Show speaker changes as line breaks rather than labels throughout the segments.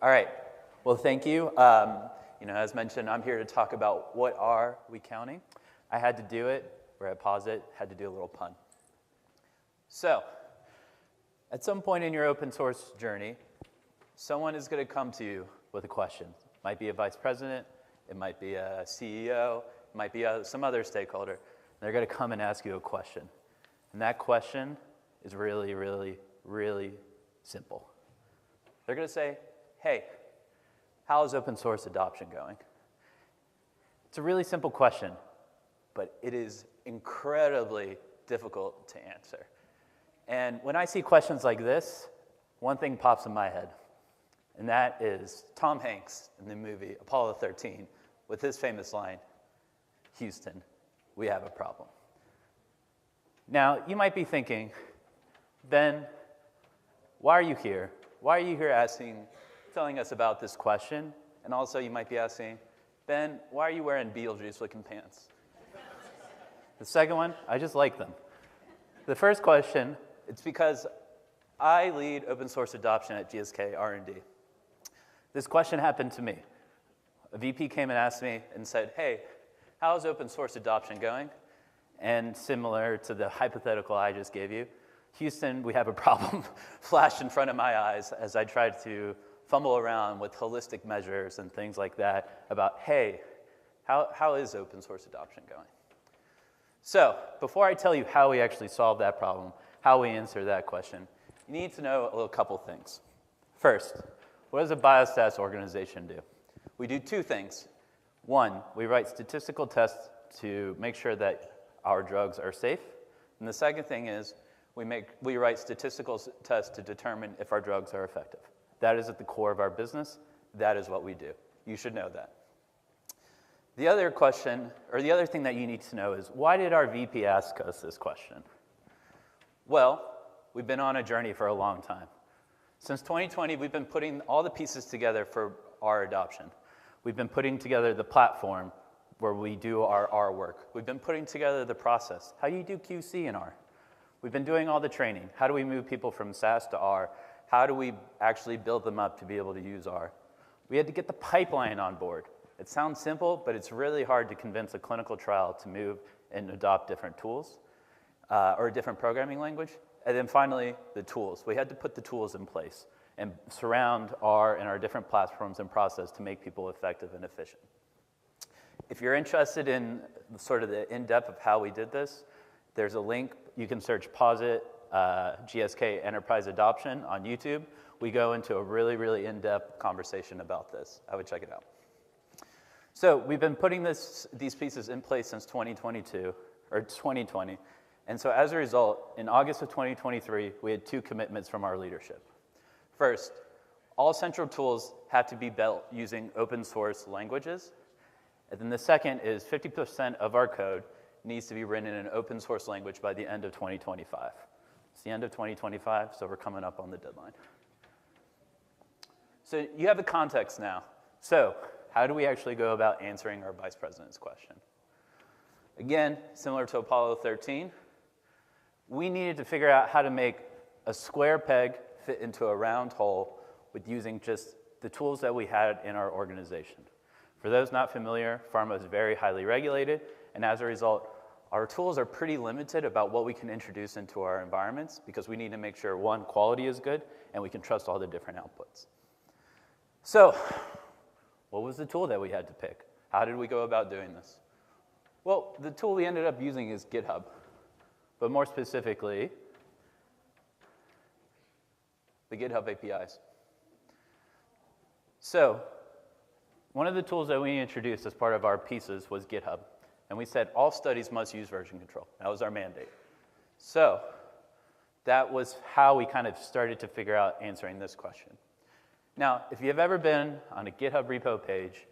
All right. Well, thank you. As mentioned, I'm here to talk about what are we counting. I had to do it. We're at Posit. Had to do a little pun. So, at some point in your open source journey, someone is going to come to you with a question. It might be a vice president. It might be a CEO. It might be some other stakeholder. They're going to come and ask you a question. And that question is really, really, really simple. They're going to say, hey, how is open source adoption going? It's a really simple question, but it is incredibly difficult to answer. And when I see questions like this, one thing pops in my head, and that is Tom Hanks in the movie Apollo 13 with his famous line, Houston, we have a problem. Now, you might be thinking, Ben, why are you here? Why are you here telling us about this question? And also you might be asking, Ben, why are you wearing Beetlejuice-looking pants? The second one, I just like them. The first question, it's because I lead open source adoption at GSK R&D. This question happened to me. A VP came and asked me and said, hey, how's open source adoption going? And similar to the hypothetical I just gave you, Houston, we have a problem, flashed in front of my eyes as I tried to fumble around with holistic measures and things like that about, hey, how is open source adoption going? So before I tell you how we actually solve that problem, how we answer that question, you need to know a couple things. First, what does a biostats organization do? We do two things. One, we write statistical tests to make sure that our drugs are safe. And the second thing is we write statistical tests to determine if our drugs are effective. That is at the core of our business. That is what we do. You should know that. The other question, or the other thing that you need to know is, why did our VP ask us this question? Well, we've been on a journey for a long time. Since 2020, we've been putting all the pieces together for our adoption. We've been putting together the platform where we do our R work. We've been putting together the process. How do you do QC in R? We've been doing all the training. How do we move people from SAS to R? How do we actually build them up to be able to use R? We had to get the pipeline on board. It sounds simple, but it's really hard to convince a clinical trial to move and adopt different tools or a different programming language. And then finally, the tools. We had to put the tools in place and surround R and our different platforms and process to make people effective and efficient. If you're interested in sort of the in-depth of how we did this, there's a link. You can search Posit GSK Enterprise Adoption on YouTube. We go into a really, really in-depth conversation about this. I would check it out. So we've been putting these pieces in place since 2022, or 2020. And so as a result, in August of 2023, we had two commitments from our leadership. First, all central tools have to be built using open source languages. And then the second is 50% of our code needs to be written in an open source language by the end of 2025. It's the end of 2025, so we're coming up on the deadline. So you have the context now. So how do we actually go about answering our vice president's question? Again, similar to Apollo 13, we needed to figure out how to make a square peg fit into a round hole with using just the tools that we had in our organization. For those not familiar, pharma is very highly regulated, and as a result, our tools are pretty limited about what we can introduce into our environments because we need to make sure, one, quality is good, and we can trust all the different outputs. So, what was the tool that we had to pick? How did we go about doing this? Well, the tool we ended up using is GitHub, but more specifically, the GitHub APIs. So, one of the tools that we introduced as part of our pieces was GitHub. And we said all studies must use version control. That was our mandate. So that was how we kind of started to figure out answering this question. Now, if you've ever been on a GitHub repo page,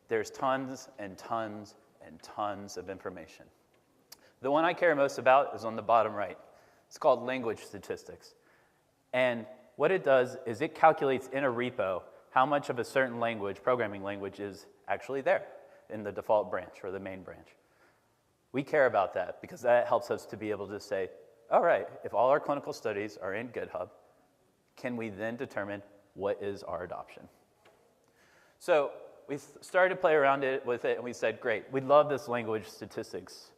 there's tons and tons and tons of information. The one I care most about is on the bottom right. It's called language statistics. And what it does is it calculates in a repo how much of a certain language, programming language, is actually there in the default branch or the main branch. We care about that because that helps us to be able to say, all right, if all our clinical studies are in GitHub, can we then determine what is our adoption? So we started to play around with it, and we said, great, we love this language statistics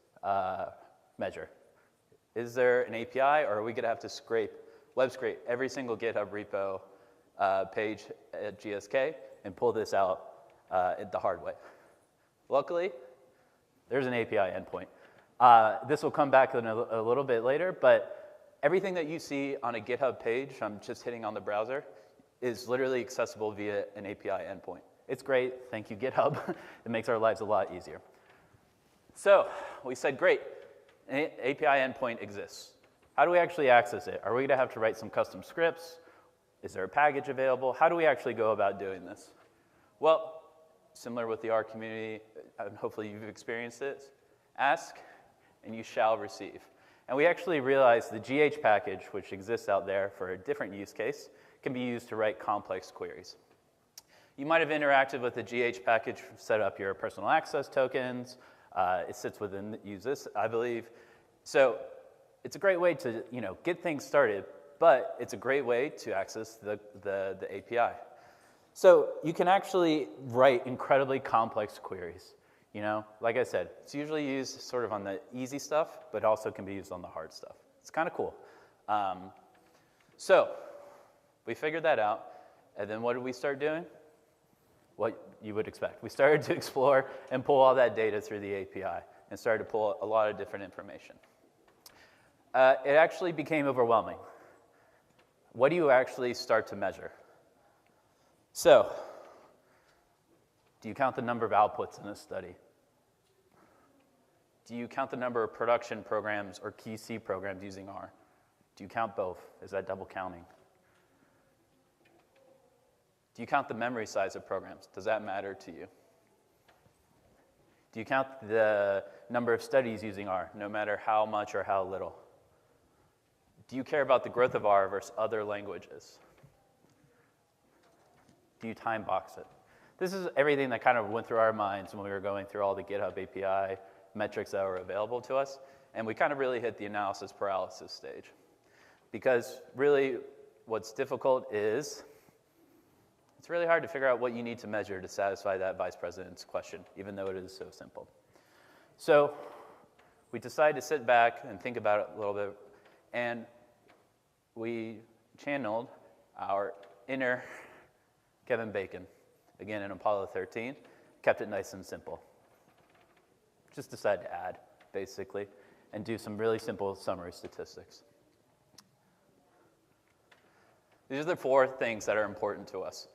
measure. Is there an API, or are we going to have to web scrape every single GitHub repo page at GSK and pull this out the hard way? Luckily, there's an API endpoint. This will come back in a little bit later, but everything that you see on a GitHub page, I'm just hitting on the browser, is literally accessible via an API endpoint. It's great. Thank you, GitHub. It makes our lives a lot easier. So we said, great, an API endpoint exists. How do we actually access it? Are we going to have to write some custom scripts? Is there a package available? How do we actually go about doing this? Well, similar with the R community, hopefully you've experienced this, ask and you shall receive. And we actually realized the GH package, which exists out there for a different use case, can be used to write complex queries. You might have interacted with the GH package, set up your personal access tokens. It sits within use this, I believe. So it's a great way to get things started, but it's a great way to access the API. So you can actually write incredibly complex queries. Like I said, it's usually used sort of on the easy stuff, but also can be used on the hard stuff. It's kind of cool. So we figured that out, and then what did we start doing? What you would expect. We started to explore and pull all that data through the API and started to pull a lot of different information. It actually became overwhelming. What do you actually start to measure? So, do you count the number of outputs in a study? Do you count the number of production programs or key C programs using R? Do you count both? Is that double counting? Do you count the memory size of programs? Does that matter to you? Do you count the number of studies using R, no matter how much or how little? Do you care about the growth of R versus other languages? Do you time box it? This is everything that kind of went through our minds when we were going through all the GitHub API metrics that were available to us, and we kind of really hit the analysis paralysis stage. Because really what's difficult is it's really hard to figure out what you need to measure to satisfy that vice president's question, even though it is so simple. So we decided to sit back and think about it a little bit, and we channeled our inner Kevin Bacon, again in Apollo 13, kept it nice and simple. Just decided to add, basically, and do some really simple summary statistics. These are the 4 things that are important to us.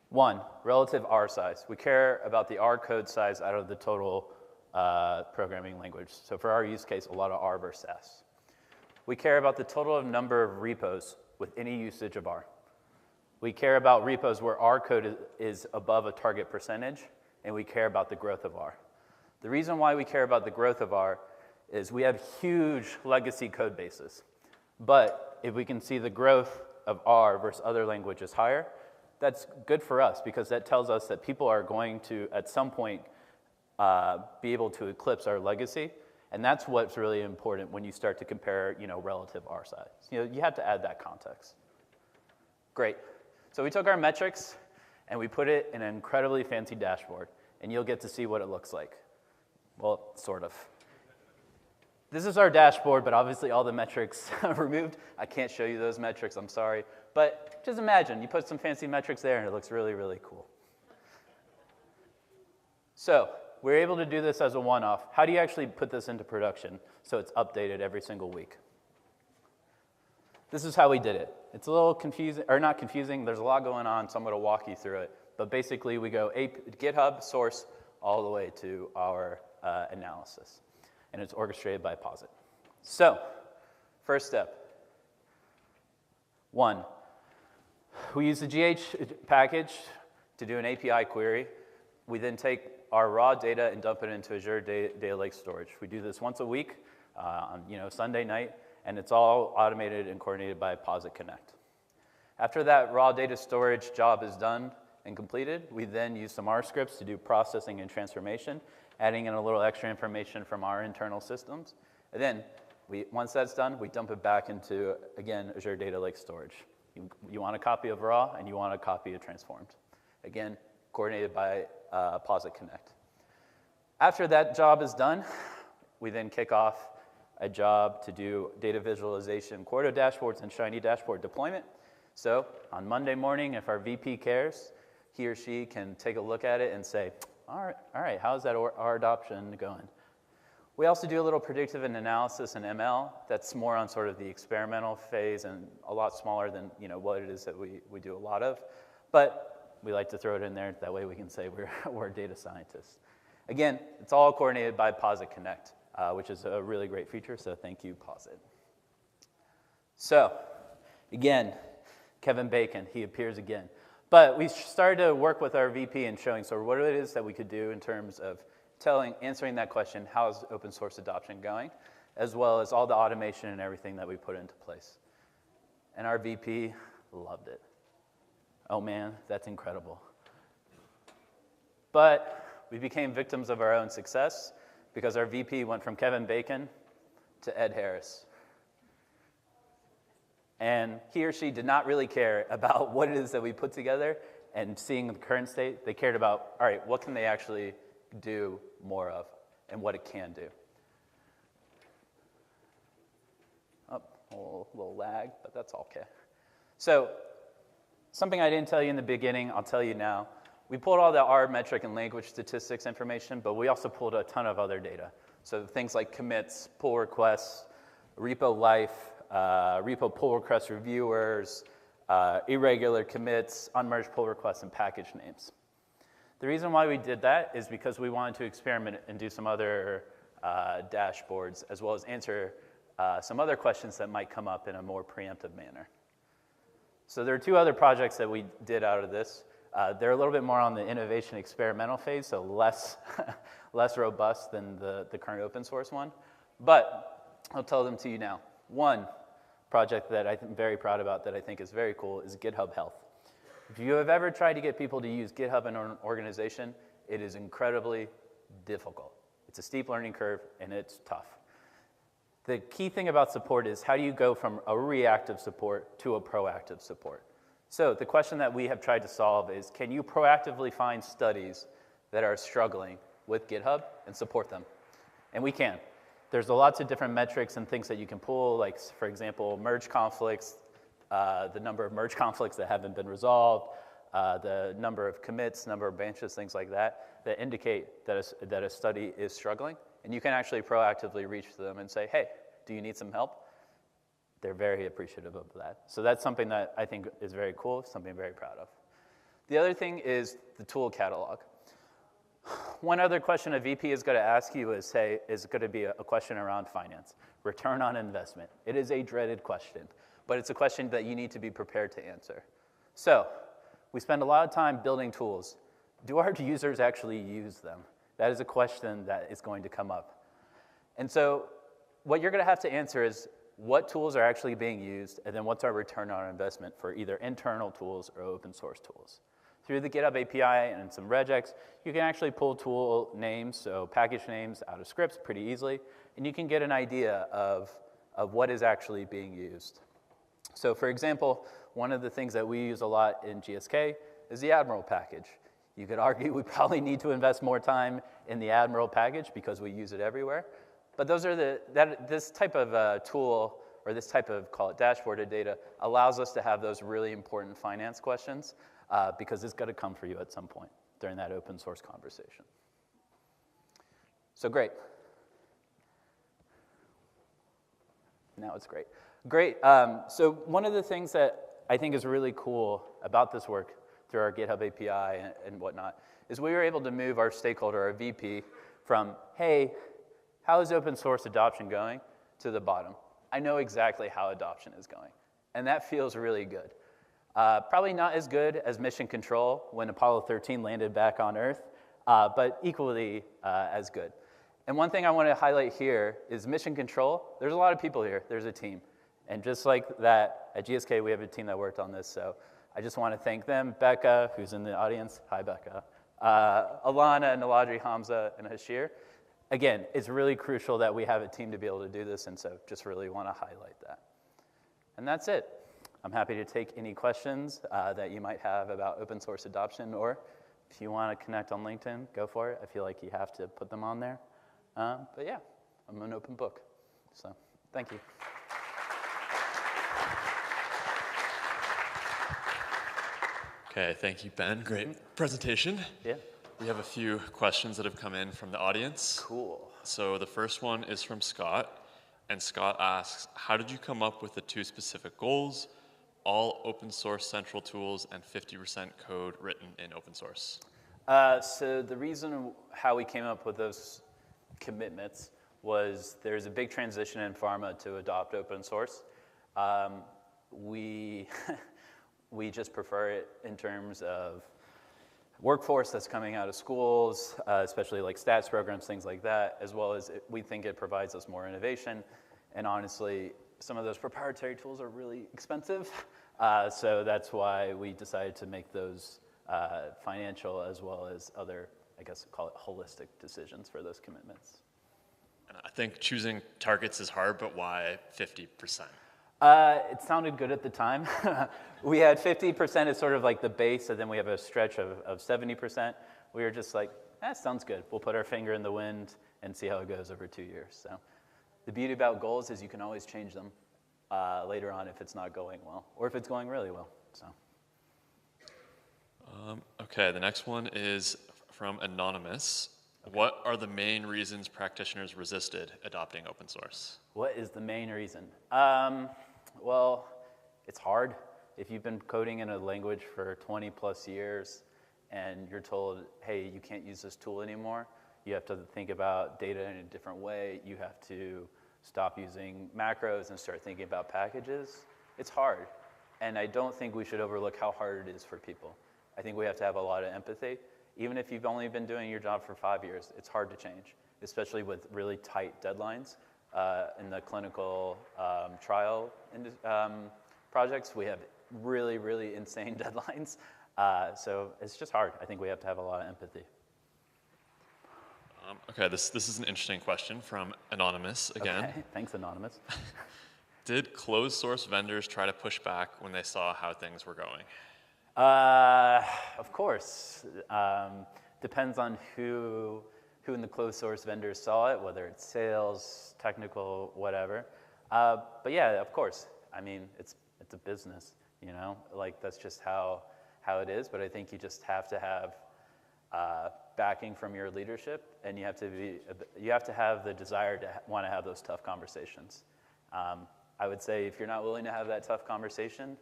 1, relative R size. We care about the R code size out of the total programming language. So for our use case, a lot of R versus S. We care about the total number of repos with any usage of R. We care about repos where R code is above a target percentage, and we care about the growth of R. The reason why we care about the growth of R is we have huge legacy code bases. But if we can see the growth of R versus other languages higher, that's good for us because that tells us that people are going to, at some point, be able to eclipse our legacy. And that's what's really important when you start to compare, relative R size. You have to add that context. Great. So we took our metrics and we put it in an incredibly fancy dashboard, and you'll get to see what it looks like. Well, sort of. This is our dashboard, but obviously all the metrics are removed. I can't show you those metrics, I'm sorry. But just imagine, you put some fancy metrics there and it looks really, really cool. So we're able to do this as a one-off. How do you actually put this into production so it's updated every single week? This is how we did it. It's a little confusing, or not confusing, there's a lot going on, so I'm going to walk you through it. But basically we go GitHub source all the way to our analysis. And it's orchestrated by Posit. So, first step. 1, we use the GH package to do an API query. We then take our raw data and dump it into Azure Data Lake Storage. We do this once a week on Sunday night, and it's all automated and coordinated by Posit Connect. After that raw data storage job is done and completed, we then use some R scripts to do processing and transformation, adding in a little extra information from our internal systems. And then, once that's done, we dump it back into, again, Azure Data Lake Storage. You want a copy of raw, and you want a copy of transformed. Again, coordinated by Posit Connect. After that job is done, we then kick off a job to do data visualization, Quarto dashboards, and Shiny dashboard deployment. So on Monday morning, if our VP cares, he or she can take a look at it and say, all right, how's that our adoption going? We also do a little predictive analysis in ML. That's more on sort of the experimental phase and a lot smaller than what it is that we do a lot of. But we like to throw it in there. That way we can say we're data scientists. Again, it's all coordinated by Posit Connect, which is a really great feature, so thank you, Posit. So, again, Kevin Bacon, he appears again. But we started to work with our VP and showing sort of what it is that we could do in terms of answering that question, how's open source adoption going, as well as all the automation and everything that we put into place. And our VP loved it. Oh man, that's incredible. But we became victims of our own success because our VP went from Kevin Bacon to Ed Harris. And he or she did not really care about what it is that we put together and seeing the current state. They cared about, all right, what can they actually do more of and what it can do. Oh, a little lag, but that's okay. So something I didn't tell you in the beginning, I'll tell you now. We pulled all the R metric and language statistics information, but we also pulled a ton of other data. So things like commits, pull requests, repo life, repo pull request reviewers, irregular commits, unmerged pull requests, and package names. The reason why we did that is because we wanted to experiment and do some other dashboards, as well as answer some other questions that might come up in a more preemptive manner. So there are two other projects that we did out of this. They're a little bit more on the innovation experimental phase, so less robust than the current open source one. But I'll tell them to you now. One project that I'm very proud about that I think is very cool is GitHub Health. If you have ever tried to get people to use GitHub in an organization, it is incredibly difficult. It's a steep learning curve, and it's tough. The key thing about support is how do you go from a reactive support to a proactive support? So the question that we have tried to solve is, can you proactively find studies that are struggling with GitHub and support them? And we can. There's lots of different metrics and things that you can pull, like, for example, merge conflicts, the number of merge conflicts that haven't been resolved, the number of commits, number of branches, things like that, that indicate that a study is struggling. And you can actually proactively reach them and say, hey, do you need some help? They're very appreciative of that. So that's something that I think is very cool, something I'm very proud of. The other thing is the tool catalog. One other question a VP is going to ask you is going to be a question around finance, return on investment. It is a dreaded question, but it's a question that you need to be prepared to answer. So we spend a lot of time building tools. Do our users actually use them? That is a question that is going to come up. And so what you're going to have to answer is what tools are actually being used, and then what's our return on investment for either internal tools or open source tools. Through the GitHub API and some regex, you can actually pull tool names, so package names out of scripts pretty easily, and you can get an idea of what is actually being used. So for example, one of the things that we use a lot in GSK is the Admiral package. You could argue we probably need to invest more time in the Admiral package because we use it everywhere. But those are this type of tool, or this type of, call it dashboarded data, allows us to have those really important finance questions because it's going to come for you at some point during that open source conversation. So great. Now it's great. Great. So one of the things that I think is really cool about this work through our GitHub API and whatnot is we were able to move our stakeholder, our VP, from, hey, how is open source adoption going, to the bottom. I know exactly how adoption is going. And that feels really good. Probably not as good as mission control when Apollo 13 landed back on Earth, but equally as good. And one thing I want to highlight here is mission control. There's a lot of people here. There's a team. And just like that, at GSK, we have a team that worked on this. So I just want to thank them. Becca, who's in the audience. Hi, Becca. Alana, Naladri, Hamza, and Hashir. Again, it's really crucial that we have a team to be able to do this, and so just really want to highlight that. And that's it. I'm happy to take any questions that you might have about open source adoption or if you want to connect on LinkedIn, go for it. I feel like you have to put them on there. But yeah, I'm an open book. So thank you.
Okay, thank you, Ben. Great presentation.
Yeah.
We have a few questions that have come in from the audience.
Cool.
So the first one is from Scott, and Scott asks, how did you come up with the 2 specific goals, all open source central tools and 50% code written in open source?
So the reason how we came up with those commitments was there's a big transition in pharma to adopt open source. We we just prefer it in terms of workforce that's coming out of schools, especially like stats programs, things like that, as well as we think it provides us more innovation. And honestly, some of those proprietary tools are really expensive. So that's why we decided to make those financial as well as other, I guess, call it holistic decisions for those commitments.
And I think choosing targets is hard, but why 50%?
It sounded good at the time. We had 50% as sort of like the base, and then we have a stretch of 70%. We were just like, that sounds good. We'll put our finger in the wind and see how it goes over 2 years. So the beauty about goals is you can always change them later on if it's not going well, or if it's going really well. So.
Okay, the next one is from Anonymous. Okay. What are the main reasons practitioners resisted adopting open source?
What is the main reason? Well, it's hard. If you've been coding in a language for 20 plus years and you're told, hey, you can't use this tool anymore, you have to think about data in a different way, you have to stop using macros and start thinking about packages, it's hard. And I don't think we should overlook how hard it is for people. I think we have to have a lot of empathy. Even if you've only been doing your job for 5 years, it's hard to change, especially with really tight deadlines. In the clinical trial projects, we have really, really insane deadlines. So it's just hard. I think we have to have a lot of empathy.
Okay, this is an interesting question from Anonymous again.
Okay, thanks, Anonymous.
Did closed source vendors try to push back when they saw how things were going?
Of course. Depends on who in the closed source vendors saw it, whether it's sales, technical, whatever. But yeah, of course. I mean, it's a business, you know? Like, that's just how it is. But I think you just have to have backing from your leadership, and you have to have the desire to want to have those tough conversations. I would say if you're not willing to have that tough conversation,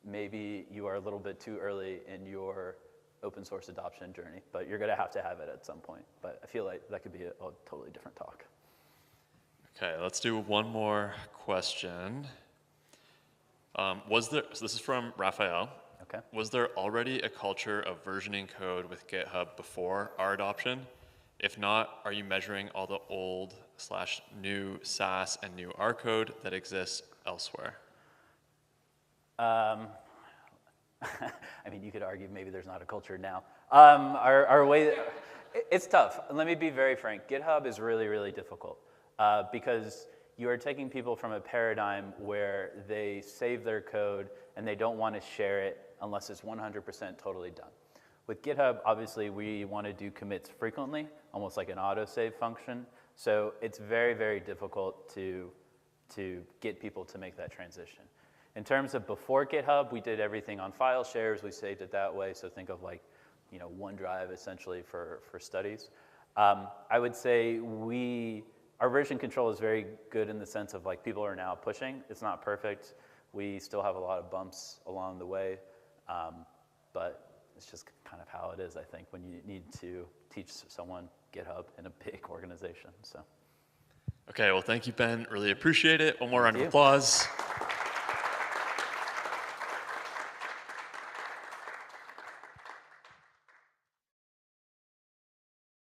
maybe you are a little bit too early in your open source adoption journey, but you're going to have it at some point. But I feel like that could be a totally different talk.
Okay, let's do one more question. So this is from Raphael.
Okay.
Was there already a culture of versioning code with GitHub before our adoption? If not, are you measuring all the old/new SAS and new R code that exists elsewhere?
I mean, you could argue maybe there's not a culture now. Our way, it's tough. Let me be very frank. GitHub is really, really difficult because you are taking people from a paradigm where they save their code and they don't want to share it unless it's 100% totally done. With GitHub, obviously, we want to do commits frequently, almost like an autosave function. So it's very, very difficult to get people to make that transition. In terms of before GitHub, we did everything on file shares. We saved it that way. So think of like, you know, OneDrive essentially for studies. I would say our version control is very good in the sense of like people are now pushing. It's not perfect. We still have a lot of bumps along the way, but it's just kind of how it is, I think, when you need to teach someone GitHub in a big organization. So.
Okay, well, thank you, Ben. Really appreciate it. One more round of applause.